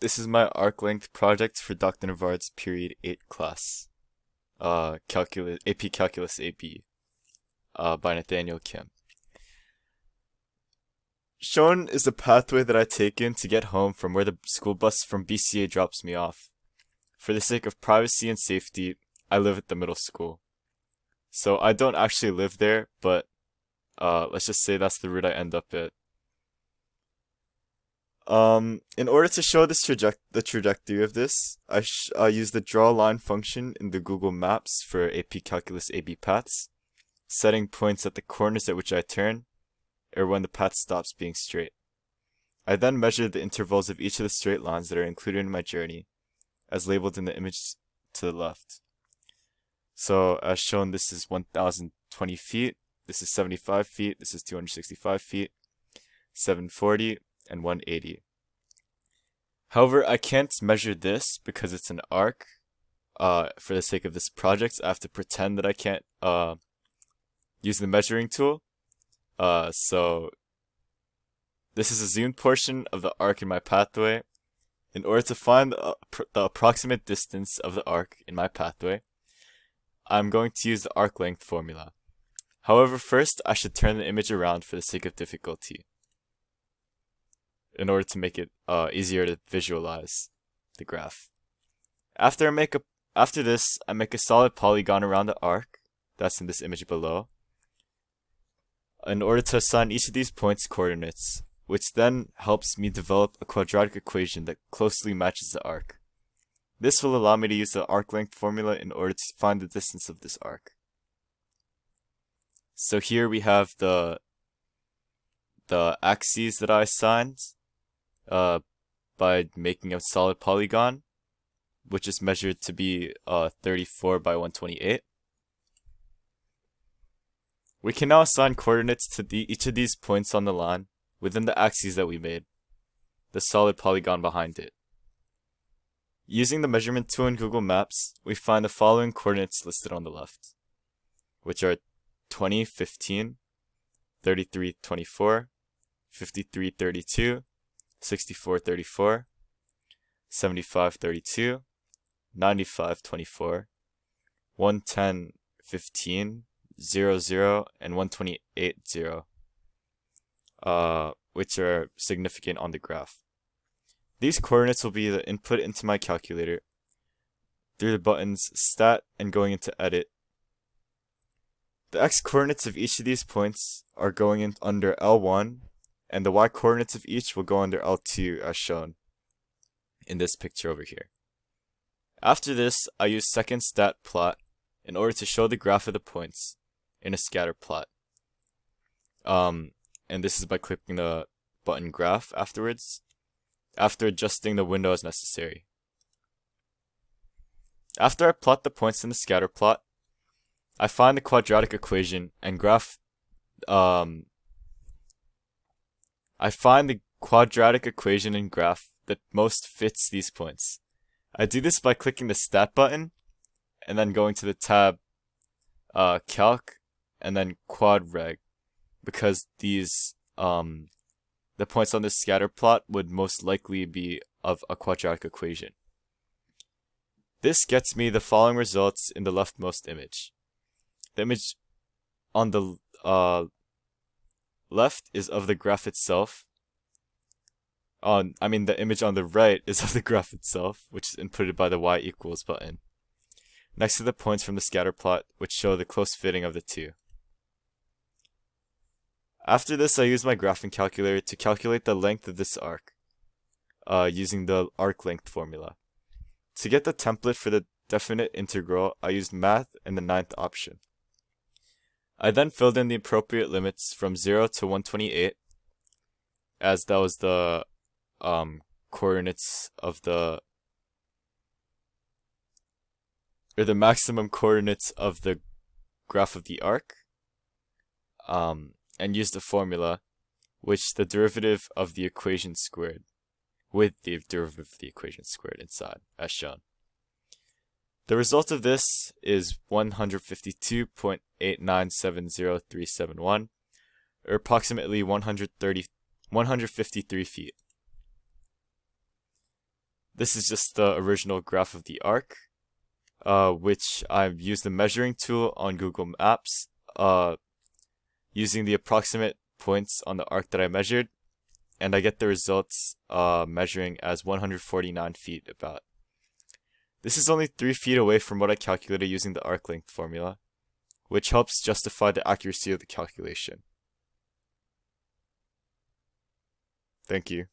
This is my arc length project for Dr. Navard's Period 8 class. Calculus, AP Calculus AB, by Nathaniel Kim. Shown is the pathway that I take in to get home from where the school bus from BCA drops me off. For the sake of privacy and safety, I live at the middle school. So I don't actually live there, but let's just say that's the route I end up at. In order to show the trajectory of this, I use the draw line function in the Google Maps for AP Calculus AB paths, setting points at the corners at which I turn, or when the path stops being straight. I then measure the intervals of each of the straight lines that are included in my journey, as labeled in the image to the left. So, as shown, this is 1,020 feet, this is 75 feet, this is 265 feet, 740, and 180. However, I can't measure this because it's an arc. For the sake of this project, I have to pretend that I can't use the measuring tool. So this is a zoomed portion of the arc in my pathway. In order to find the approximate distance of the arc in my pathway, I'm going to use the arc length formula. However, first I should turn the image around for the sake of difficulty, in order to make it easier to visualize the graph. After this, I make a solid polygon around the arc, that's in this image below, in order to assign each of these points coordinates, which then helps me develop a quadratic equation that closely matches the arc. This will allow me to use the arc length formula in order to find the distance of this arc. So here we have the axes that I assigned by making a solid polygon, which is measured to be 34 by 128. We can now assign coordinates to each of these points on the line within the axes that we made, the solid polygon behind it. Using the measurement tool in Google Maps, we find the following coordinates listed on the left, which are 20, 15, 33, 24, 53, 32, 64, 34, 75, 32, 95, 24, 110, 15, 0, and 128, 0, which are significant on the graph. These coordinates will be the input into my calculator through the buttons Stat and going into Edit. The x coordinates of each of these points are going in under L1, and the y coordinates of each will go under L2 as shown in this picture over here. After this, I use second stat plot in order to show the graph of the points in a scatter plot. And this is by clicking the button Graph afterwards, after adjusting the window as necessary. After I plot the points in the scatter plot, I find the quadratic equation and graph. I find the quadratic equation and graph that most fits these points. I do this by clicking the Stat button and then going to the tab Calc and then Quad Reg, because these the points on this scatter plot would most likely be of a quadratic equation. This gets me the following results in the leftmost image. The image on the left is of the graph itself. The image on the right is of the graph itself, which is inputted by the y equals button, next to the points from the scatter plot, which show the close fitting of the two. After this, I use my graphing calculator to calculate the length of this arc, using the arc length formula. To get the template for the definite integral, I used math in the 9th option. I then filled in the appropriate limits from 0 to 128, as that was the coordinates of the maximum coordinates of the graph of the arc, and used the formula, which the derivative of the equation squared, with the derivative of the equation squared inside, as shown. The result of this is 152.8970371, or approximately 153 feet. this is just the original graph of the arc, which I've used the measuring tool on Google Maps, using the approximate points on the arc that I measured, and I get the results measuring as 149 feet about. This is only 3 feet away from what I calculated using the arc length formula, which helps justify the accuracy of the calculation. Thank you.